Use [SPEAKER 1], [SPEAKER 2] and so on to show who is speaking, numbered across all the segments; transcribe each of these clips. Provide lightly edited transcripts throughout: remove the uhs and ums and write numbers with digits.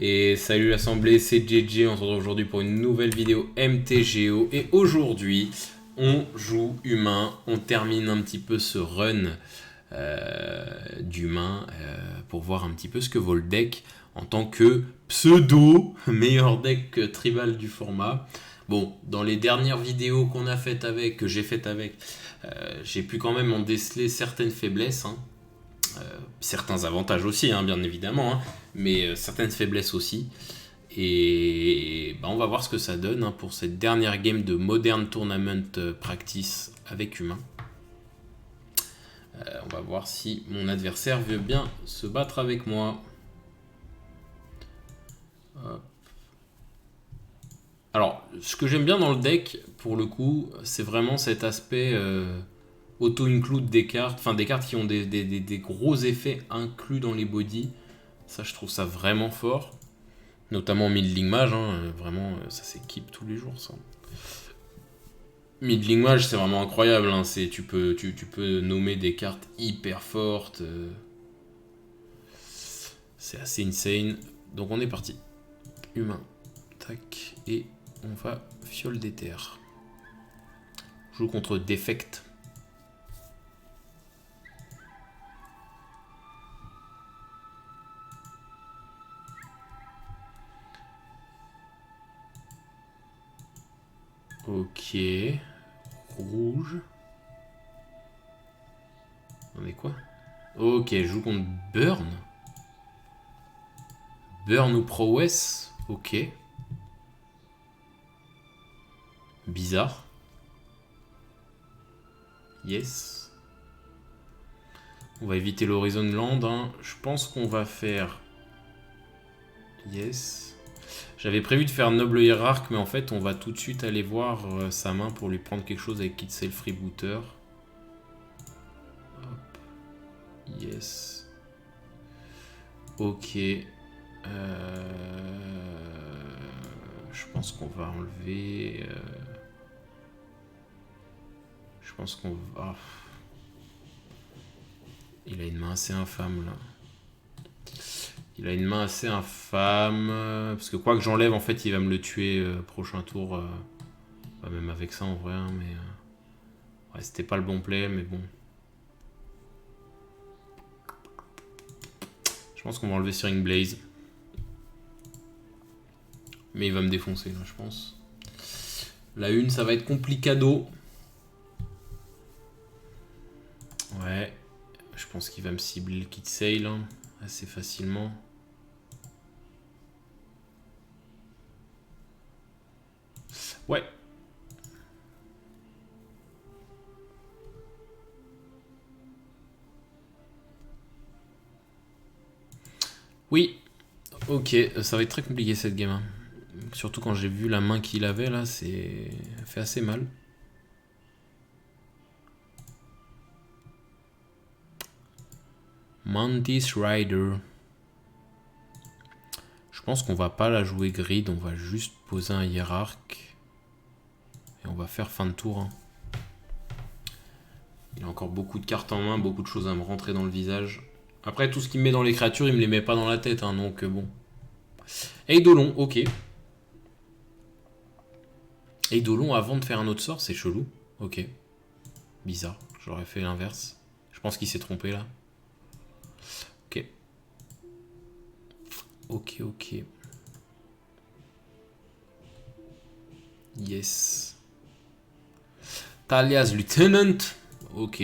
[SPEAKER 1] Et salut l'assemblée, c'est JJ, on se retrouve aujourd'hui pour une nouvelle vidéo MTGO. Et aujourd'hui, on joue humain, on termine un petit peu ce run d'humain pour voir un petit peu ce que vaut le deck en tant que pseudo meilleur deck tribal du format. Bon, dans les dernières vidéos qu'on a faites avec, que j'ai faites avec, j'ai pu quand même en déceler certaines faiblesses, hein. Certains avantages aussi, hein, bien évidemment, hein, mais certaines faiblesses aussi. Et bah, on va voir ce que ça donne hein, pour cette dernière game de Modern Tournament Practice avec humain. On va voir si mon adversaire veut bien se battre avec moi. Hop. Alors, ce que j'aime bien dans le deck, pour le coup, c'est vraiment cet aspect auto-include des cartes, enfin des cartes qui ont des gros effets inclus dans les bodies. Ça, je trouve ça vraiment fort. Notamment Middling Mage, hein, vraiment, ça s'équipe tous les jours, ça. Middling Mage, c'est vraiment incroyable. Hein, tu peux nommer des cartes hyper fortes. C'est assez insane. Donc on est parti. Humain. Tac. Et on va fiole des terres. Je joue contre Defect. Ok. Rouge. On est quoi? Ok, je joue contre Burn. Burn ou Prowess. Ok. Bizarre. Yes. On va éviter l'Horizon Land. Hein. Je pense qu'on va faire... Yes. J'avais prévu de faire Noble Hiérarque, mais en fait, on va tout de suite aller voir sa main pour lui prendre quelque chose avec Kitsail Freebooter. Hop. Yes. Ok. Je pense qu'on va enlever... Je pense qu'on va... Il a une main assez infâme, là. Il a une main assez infâme. Parce que quoi que j'enlève, en fait, il va me le tuer prochain tour. Pas même avec ça, en vrai, hein, mais... Ouais, c'était pas le bon play, mais bon. Je pense qu'on va enlever Searing Blaze. Mais il va me défoncer, là, je pense. La une, ça va être complicado. Ouais. Je pense qu'il va me cibler le Kitsail hein, assez facilement. Ouais. Oui. Ok, ça va être très compliqué cette game. Hein. Surtout quand j'ai vu la main qu'il avait là, c'est fait assez mal. Mantis Rider. Je pense qu'on va pas la jouer grid, on va juste poser un hiérarque. Et on va faire fin de tour. Hein. Il a encore beaucoup de cartes en main, beaucoup de choses à me rentrer dans le visage. Après, tout ce qu'il me met dans les créatures, il me les met pas dans la tête, hein, donc bon. Eidolon, ok. Eidolon avant de faire un autre sort, c'est chelou. Ok. Bizarre, j'aurais fait l'inverse. Je pense qu'il s'est trompé là. Ok. Ok, ok. Yes. Talia's Lieutenant. Ok.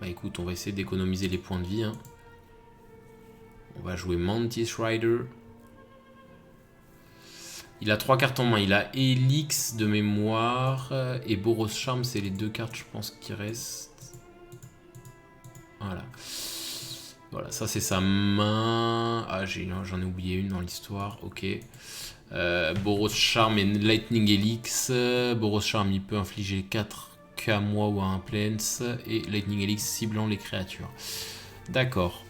[SPEAKER 1] Bah écoute, on va essayer d'économiser les points de vie. Hein. On va jouer Mantis Rider. Il a 3 cartes en main. Il a Helix de mémoire et Boros Charm. C'est les 2 cartes, je pense, qui restent. Voilà. Voilà, ça c'est sa main. Ah, j'en ai oublié une dans l'histoire. Ok. Boros Charm et Lightning Helix. Boros Charm, il peut infliger 4 à moi ou à un Plains. Et Lightning Helix ciblant les créatures. D'accord.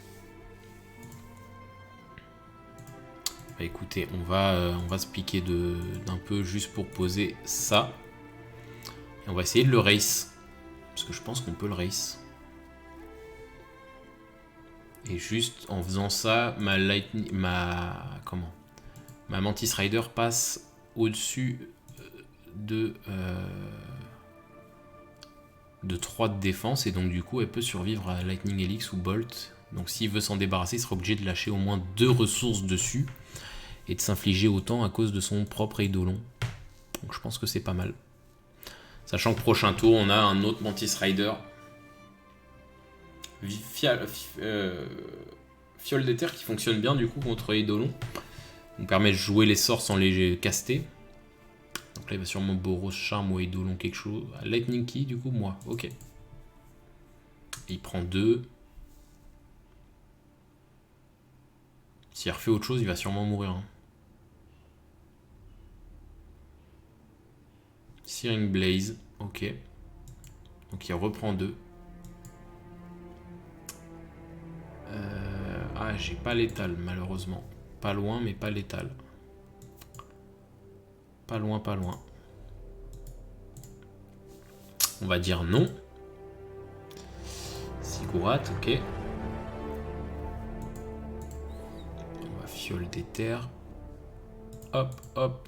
[SPEAKER 1] Bah écoutez, on va se piquer d'un peu juste pour poser ça. Et on va essayer de le race. Parce que je pense qu'on peut le race. Et juste en faisant ça, ma Mantis Rider passe au-dessus de 3 de défense. Et donc du coup, elle peut survivre à Lightning Helix ou Bolt. Donc s'il veut s'en débarrasser, il sera obligé de lâcher au moins 2 ressources dessus. Et de s'infliger autant à cause de son propre Eidolon. Donc je pense que c'est pas mal. Sachant que prochain tour, on a un autre Mantis Rider. Fiole d'éther qui fonctionne bien du coup contre Eidolon. On permet de jouer les sorts sans les caster. Donc là il va sûrement Boros, Charme ou Eidolon quelque chose. Lightning Key du coup moi, ok. Et il prend 2. S'il refait autre chose il va sûrement mourir. Hein. Searing Blaze, ok. Donc il reprend 2. Ah, j'ai pas létal malheureusement. Pas loin, mais pas létal. Pas loin, pas loin. On va dire non. Sigourat, ok. On va fiole d'éther. Hop, hop.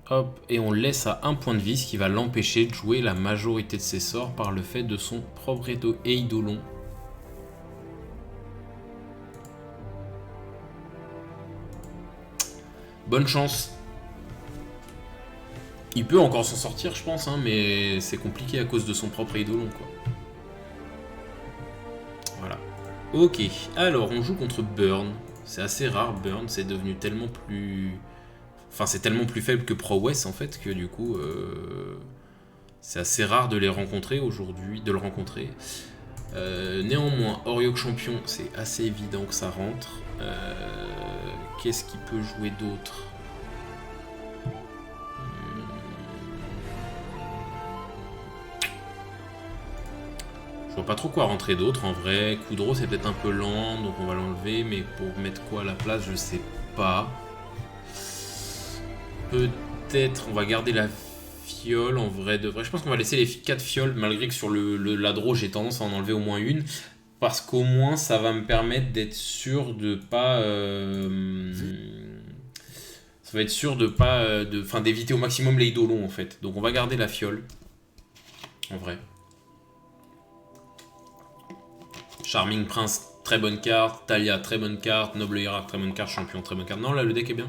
[SPEAKER 1] Hop, et on laisse à 1 point de vie, ce qui va l'empêcher de jouer la majorité de ses sorts par le fait de son propre Eidolon. Bonne chance. Il peut encore s'en sortir, je pense, hein, mais c'est compliqué à cause de son propre Eidolon, quoi. Voilà. Ok, alors on joue contre Burn. C'est assez rare, Burn, c'est devenu tellement plus... Enfin, c'est tellement plus faible que Prowess en fait que du coup, c'est assez rare de les rencontrer aujourd'hui, de le rencontrer. Néanmoins, Oriok champion, c'est assez évident que ça rentre. Qu'est-ce qu'il peut jouer d'autre? Je vois pas trop quoi rentrer d'autre en vrai. Kudro, c'est peut-être un peu lent, donc on va l'enlever. Mais pour mettre quoi à la place, je sais pas. Peut-être on va garder la fiole en vrai de vrai. Je pense qu'on va laisser les 4 fioles, malgré que sur la draw j'ai tendance à en enlever au moins une. Parce qu'au moins ça va me permettre d'être sûr de pas. Ça va être sûr de pas. D'éviter au maximum les idolons en fait. Donc on va garder la fiole. En vrai. Charming Prince, très bonne carte. Talia, très bonne carte. Noble Hierarque, très bonne carte. Champion, très bonne carte. Non, là le deck est bien.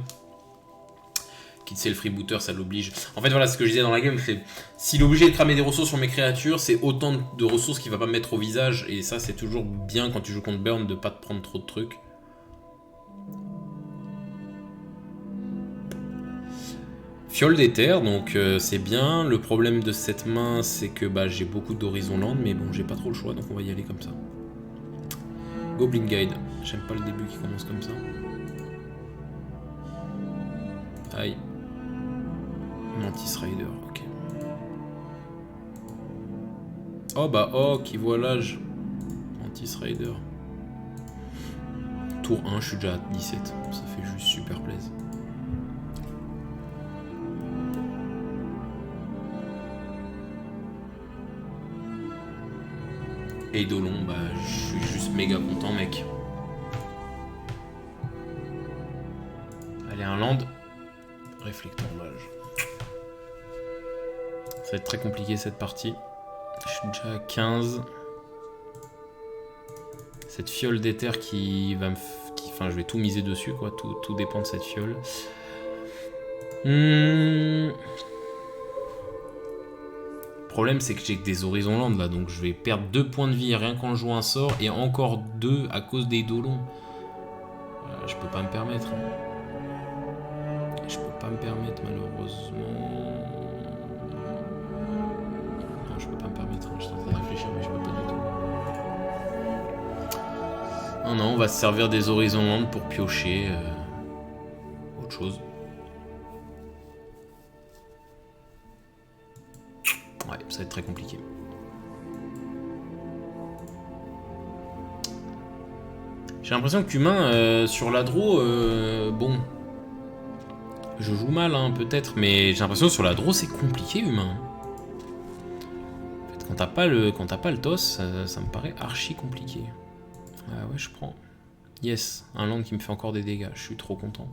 [SPEAKER 1] C'est le freebooter, ça l'oblige. En fait, voilà ce que je disais dans la game, c'est s'il est obligé de cramer des ressources sur mes créatures, c'est autant de ressources qu'il va pas me mettre au visage. Et ça, c'est toujours bien quand tu joues contre Burn de pas te prendre trop de trucs. Fiole d'éther, donc c'est bien. Le problème de cette main, c'est que j'ai beaucoup d'Horizon Land, mais bon, j'ai pas trop le choix, donc on va y aller comme ça. Goblin Guide. J'aime pas le début qui commence comme ça. Aïe. Mantis Rider, ok. Oh, qui voilà, Mantis Rider. Tour 1, je suis déjà à 17. Ça fait juste super plaisir. Eidolon, je suis juste méga content, mec. Allez, un land. Réflecteur mage. Ça va être très compliqué cette partie. Je suis déjà à 15. Cette fiole d'éther qui va me... Enfin, je vais tout miser dessus, quoi. Tout dépend de cette fiole. Le problème, c'est que j'ai que des Horizon Land, là. Donc, je vais perdre 2 points de vie rien qu'en jouant un sort. Et encore 2 à cause des Eidolons. Je peux pas me permettre. Hein. Je peux pas me permettre, malheureusement... Je peux pas me permettre, je suis en train de réfléchir mais je peux pas du tout. Non, on va se servir des Horizon Land pour piocher autre chose. Ouais, ça va être très compliqué. J'ai l'impression que Humain, sur la draw, bon... Je joue mal, hein, peut-être, mais j'ai l'impression que sur la draw, c'est compliqué, humain. En fait, quand t'as pas le toss, ça me paraît archi compliqué. Ah ouais, je prends. Yes, un land qui me fait encore des dégâts, je suis trop content.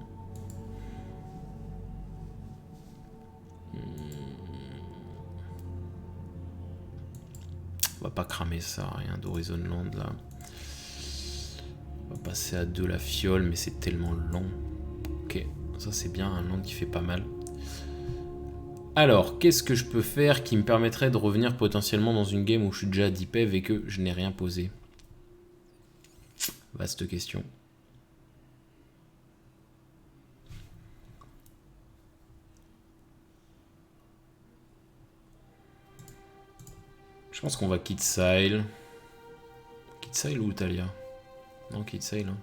[SPEAKER 1] On va pas cramer ça, rien d'Horizon Land là. On va passer à 2 la fiole, mais c'est tellement long. Ok, ça c'est bien, un land qui fait pas mal. Alors, qu'est-ce que je peux faire qui me permettrait de revenir potentiellement dans une game où je suis déjà à 10 PV et que je n'ai rien posé? Vaste question. Je pense qu'on va Kitsail. Kitsail ou Talia? Non, Kitsail. Hein.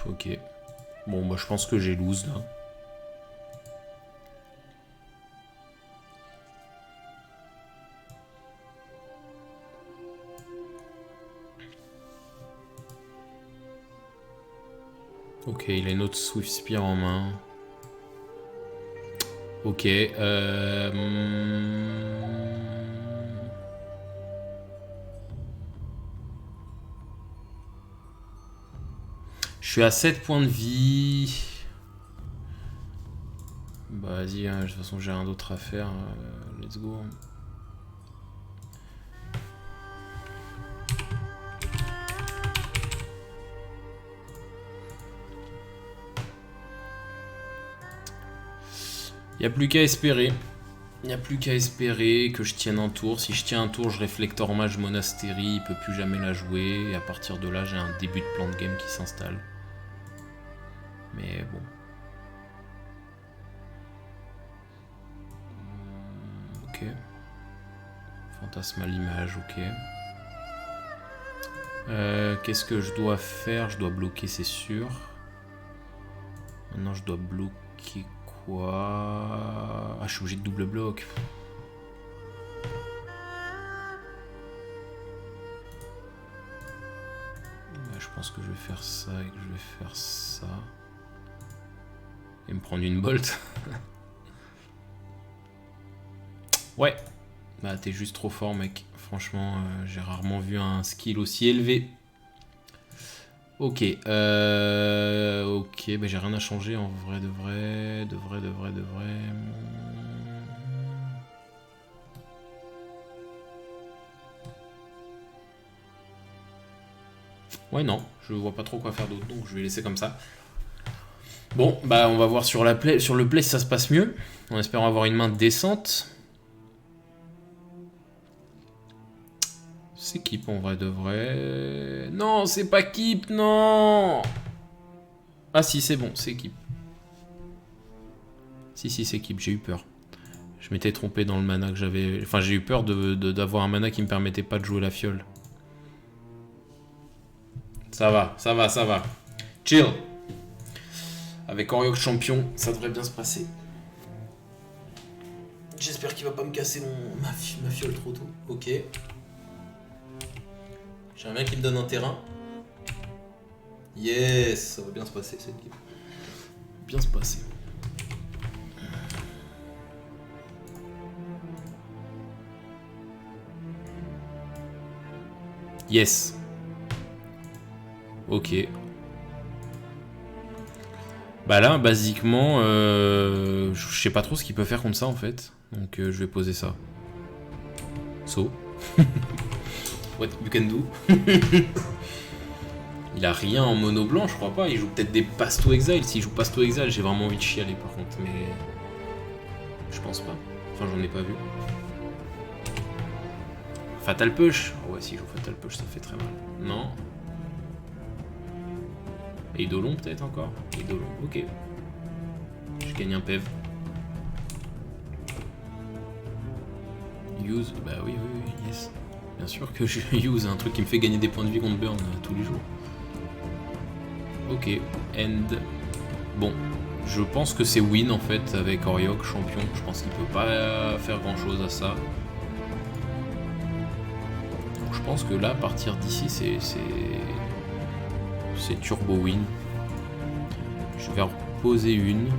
[SPEAKER 1] Ok. Bon, bah je pense que j'ai lose là. Ok, il a une autre Swift Spear en main. Ok. Je suis à 7 points de vie. Bah vas-y, hein, de toute façon j'ai rien d'autre à faire. Let's go. Il n'y a plus qu'à espérer. Il n'y a plus qu'à espérer que je tienne un tour. Si je tiens un tour, je réflector mage Monastery, il peut plus jamais la jouer. Et à partir de là, j'ai un début de plan de game qui s'installe. Mais bon. Ok. Fantasme à l'image, ok. Qu'est-ce que je dois faire? Je dois bloquer, c'est sûr. Maintenant, je dois bloquer quoi? Ah, je suis obligé de double bloc. Je pense que je vais faire ça et que je vais faire ça. Et me prendre une bolt. Ouais. Bah, t'es juste trop fort, mec. Franchement, j'ai rarement vu un skill aussi élevé. Ok. Ok, bah j'ai rien à changer en vrai de vrai. De vrai. Ouais, non. Je vois pas trop quoi faire d'autre, donc je vais laisser comme ça. Bon, bah on va voir sur le play si ça se passe mieux. En espérant avoir une main décente. C'est Keep en vrai de vrai. Non, c'est pas Keep, non. Ah si, c'est bon, c'est Keep. Si, c'est Keep, j'ai eu peur. Je m'étais trompé dans le mana que j'avais... Enfin, j'ai eu peur d'avoir un mana qui me permettait pas de jouer la fiole. Ça va. Chill. Avec Oriok champion, ça devrait bien se passer. J'espère qu'il va pas me casser ma fiole trop tôt. Ok. J'ai un mec qui me donne un terrain. Yes, ça va bien se passer cette game. Bien se passer. Yes. Ok. Bah là, basiquement, je sais pas trop ce qu'il peut faire contre ça en fait. Donc je vais poser ça. So. What you can do. Il a rien en mono blanc, je crois pas. Il joue peut-être des Pasto Exile. S'il joue Pasto Exile, j'ai vraiment envie de chialer par contre. Mais je pense pas. Enfin, j'en ai pas vu. Fatal Push. Oh ouais, s'il joue Fatal Push, ça fait très mal. Non. Eidolon peut-être encore. Eidolon, ok. Je gagne un PEV. Use, bah oui, yes. Bien sûr que je use un truc qui me fait gagner des points de vie contre Burn tous les jours. Ok, end. Bon, je pense que c'est win en fait avec Oriok champion. Je pense qu'il peut pas faire grand chose à ça. Donc, je pense que là, à partir d'ici, c'est turbo win. Je vais reposer une.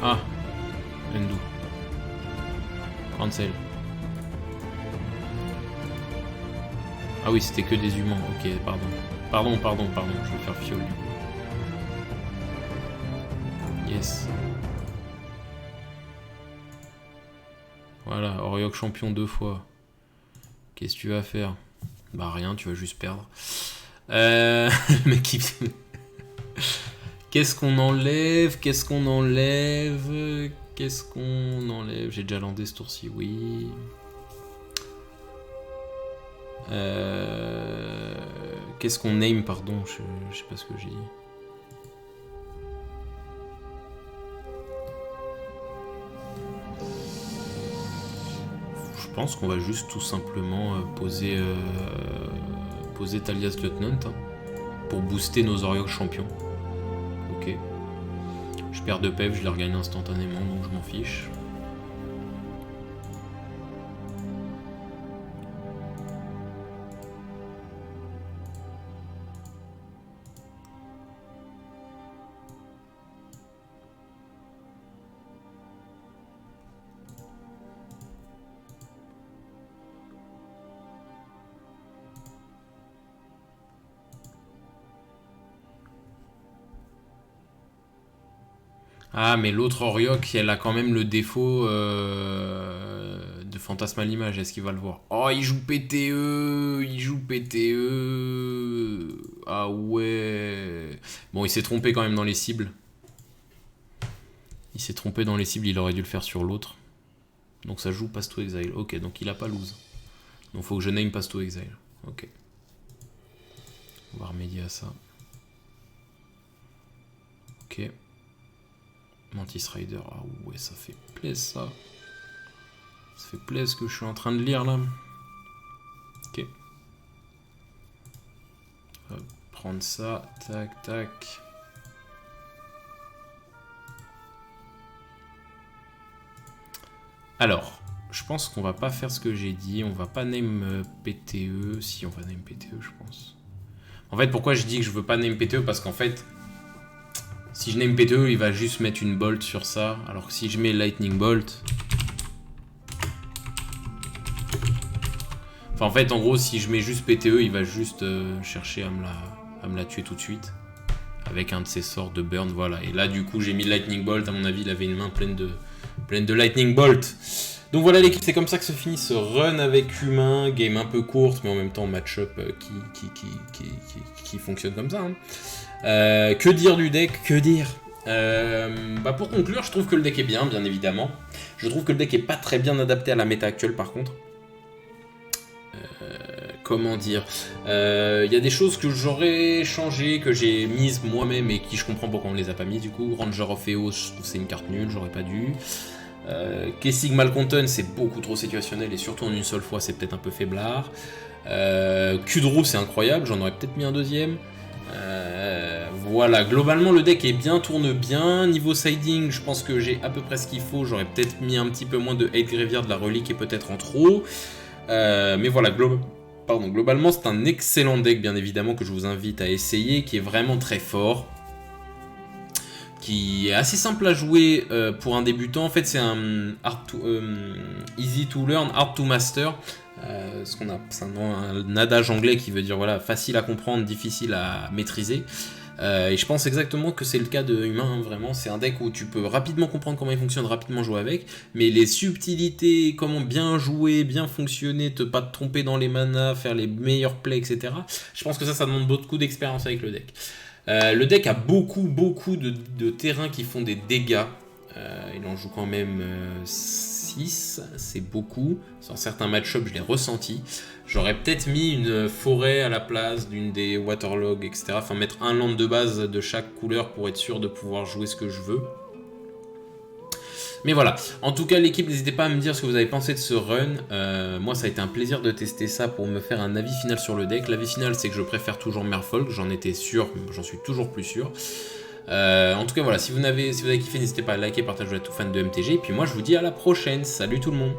[SPEAKER 1] Ah, undo. Cancel. Ah oui, c'était que des humains. Ok, pardon. Pardon. Je vais faire fiole. Yes. Voilà, Oriok champion 2 fois. Qu'est-ce que tu vas faire? Bah rien, tu vas juste perdre. Le mec qui... Qu'est-ce qu'on enlève? Qu'est-ce qu'on enlève? J'ai déjà landé ce tour-ci, oui. Qu'est-ce qu'on name, pardon, je sais pas ce que j'ai dit. Je pense qu'on va juste tout simplement poser Talias Lieutenant hein, pour booster nos Oriok champions. Ok. Je perds de PEV, je les regagne instantanément, donc je m'en fiche. Ah, mais l'autre Oriok, elle a quand même le défaut de fantasme à l'image. Est-ce qu'il va le voir? Oh, il joue PTE! Il joue PTE! Ah ouais! Bon, il s'est trompé quand même dans les cibles. Il s'est trompé dans les cibles, il aurait dû le faire sur l'autre. Donc ça joue Pass to Exile. Ok, donc il a pas lose. Donc faut que je name Pass to Exile. Ok. On va remédier à ça. Ok. Mantis Rider, ah ouais, ça fait plaisir ça. Ça fait plaisir ce que je suis en train de lire là. Ok. Hop, prendre ça, tac, tac. Alors, je pense qu'on va pas faire ce que j'ai dit. On va pas name PTE. Si, on va name PTE, je pense. En fait, pourquoi je dis que je veux pas name PTE? Parce qu'en fait, si je name PTE, il va juste mettre une bolt sur ça. Alors que si je mets Lightning Bolt... Enfin, en fait, en gros, si je mets juste PTE, il va juste chercher à me la tuer tout de suite. Avec un de ses sorts de burn, voilà. Et là, du coup, j'ai mis Lightning Bolt. À mon avis, il avait une main pleine de Lightning Bolt. Donc voilà l'équipe, c'est comme ça que se finit ce run avec humain. Game un peu courte, mais en même temps, match-up qui fonctionne comme ça. Hein. Que dire du deck? Que dire pour conclure, je trouve que le deck est bien évidemment. Je trouve que le deck est pas très bien adapté à la méta actuelle par contre. Comment dire, y a des choses que j'aurais changé, que j'ai mises moi-même et qui je comprends pourquoi on les a pas mis du coup. Ranger of Eos, je trouve c'est une carte nulle, j'aurais pas dû. Kessig Malconton, c'est beaucoup trop situationnel et surtout en une seule fois, c'est peut-être un peu faiblard. Kudro, c'est incroyable, j'en aurais peut-être mis un deuxième. Voilà, globalement le deck est bien, tourne bien. Niveau siding, je pense que j'ai à peu près ce qu'il faut. J'aurais peut-être mis un petit peu moins de Hate Graveyard, de la relique et peut-être en trop. Mais voilà, globalement c'est un excellent deck bien évidemment que je vous invite à essayer, qui est vraiment très fort. Qui est assez simple à jouer pour un débutant. En fait c'est un easy to learn, hard to master. C'est un adage anglais qui veut dire voilà, facile à comprendre, difficile à maîtriser. Et je pense exactement que c'est le cas de Humain, hein, vraiment. C'est un deck où tu peux rapidement comprendre comment il fonctionne, rapidement jouer avec. Mais les subtilités, comment bien jouer, bien fonctionner, pas te tromper dans les manas, faire les meilleurs plays, etc. Je pense que ça demande beaucoup d'expérience avec le deck. Le deck a beaucoup de terrains qui font des dégâts. Il en joue quand même 6, c'est beaucoup. Sur certains match-ups, je l'ai ressenti. J'aurais peut-être mis une forêt à la place d'une des waterlogs, etc. Enfin, mettre un land de base de chaque couleur pour être sûr de pouvoir jouer ce que je veux. Mais voilà, en tout cas l'équipe, n'hésitez pas à me dire ce que vous avez pensé de ce run. Moi ça a été un plaisir de tester ça pour me faire un avis final sur le deck. L'avis final c'est que je préfère toujours Merfolk, j'en étais sûr, j'en suis toujours plus sûr. En tout cas voilà, si vous avez kiffé, n'hésitez pas à liker, partager à tout fan de MTG. Et puis moi je vous dis à la prochaine, salut tout le monde.